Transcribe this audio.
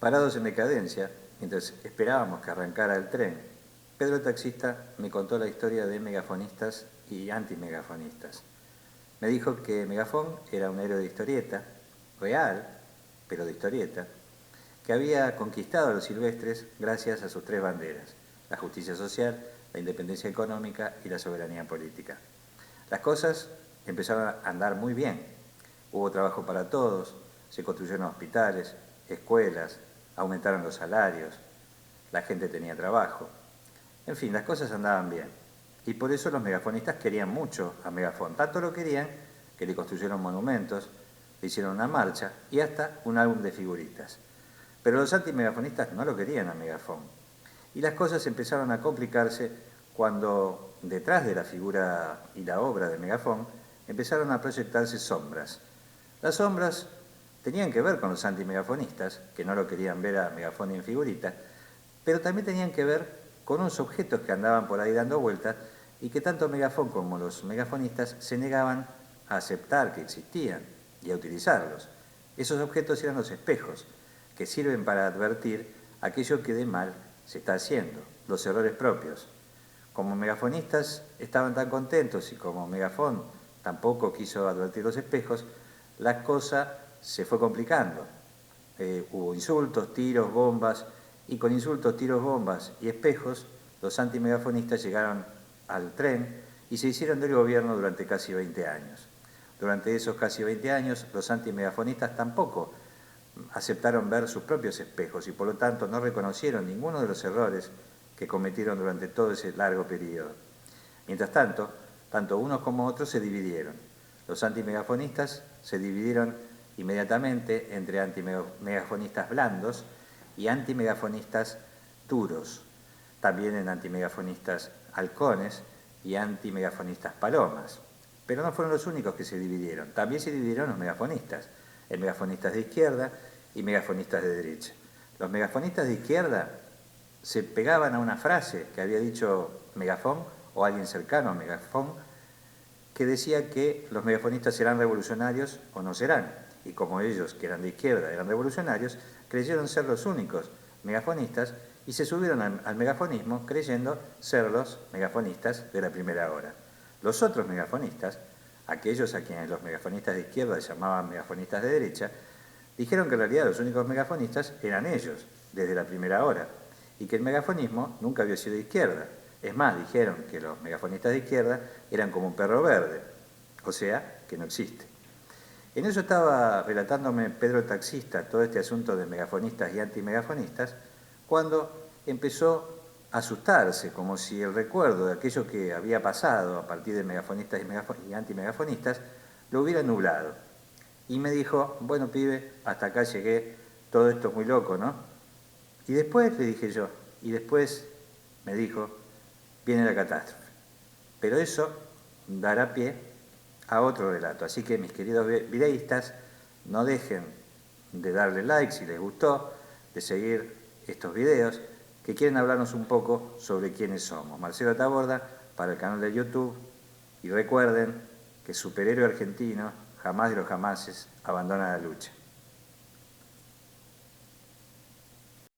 Parados en decadencia, mientras esperábamos que arrancara el tren, Pedro el taxista me contó la historia de megafonistas y antimegafonistas. Me dijo que Megafón era un héroe de historieta, real, pero de historieta, que había conquistado a los silvestres gracias a sus tres banderas: la justicia social, la independencia económica y la soberanía política. Las cosas empezaron a andar muy bien. Hubo trabajo para todos, se construyeron hospitales, escuelas, aumentaron los salarios, la gente tenía trabajo. En fin, las cosas andaban bien. Y por eso los megafonistas querían mucho a Megafón. Tanto lo querían que le construyeron monumentos, le hicieron una marcha y hasta un álbum de figuritas. Pero los antimegafonistas no lo querían a Megafón. Y las cosas empezaron a complicarse cuando detrás de la figura y la obra de Megafón empezaron a proyectarse sombras. Las sombras tenían que ver con los antimegafonistas, que no lo querían ver a Megafón en figurita, pero también tenían que ver con unos objetos que andaban por ahí dando vueltas y que tanto Megafón como los megafonistas se negaban a aceptar que existían y a utilizarlos. Esos objetos eran los espejos, que sirven para advertir aquello que de mal se está haciendo, los errores propios. Como megafonistas estaban tan contentos y como Megafón tampoco quiso advertir los espejos, la cosa se fue complicando. Hubo insultos, tiros, bombas, y con insultos, tiros, bombas y espejos, los antimegafonistas llegaron al tren y se hicieron del gobierno durante casi 20 años. Durante esos casi 20 años, los antimegafonistas tampoco aceptaron ver sus propios espejos y por lo tanto no reconocieron ninguno de los errores que cometieron durante todo ese largo periodo. Mientras tanto, tanto unos como otros se dividieron. Los antimegafonistas se dividieron inmediatamente entre antimegafonistas blandos y antimegafonistas duros, también en antimegafonistas halcones y antimegafonistas palomas. Pero no fueron los únicos que se dividieron, también se dividieron los megafonistas, en megafonistas de izquierda y megafonistas de derecha. Los megafonistas de izquierda se pegaban a una frase que había dicho Megafón o alguien cercano a Megafón, que decía que los megafonistas serán revolucionarios o no serán. Y como ellos, que eran de izquierda, eran revolucionarios, creyeron ser los únicos megafonistas y se subieron al megafonismo creyendo ser los megafonistas de la primera hora. Los otros megafonistas, aquellos a quienes los megafonistas de izquierda llamaban megafonistas de derecha, dijeron que en realidad los únicos megafonistas eran ellos, desde la primera hora, y que el megafonismo nunca había sido de izquierda. Es más, dijeron que los megafonistas de izquierda eran como un perro verde, o sea, que no existe. En eso estaba relatándome Pedro el taxista todo este asunto de megafonistas y antimegafonistas, cuando empezó a asustarse, como si el recuerdo de aquello que había pasado a partir de megafonistas y antimegafonistas lo hubiera nublado. Y me dijo: bueno, pibe, hasta acá llegué, todo esto es muy loco, ¿no? Y después, le dije yo, y después me dijo, viene la catástrofe. Pero eso dará pie a otro relato. Así que, mis queridos videístas, no dejen de darle like si les gustó, de seguir estos videos, que quieren hablarnos un poco sobre quiénes somos. Marcelo Taborda, para el canal de YouTube, y recuerden que superhéroe argentino jamás de los jamases abandona la lucha.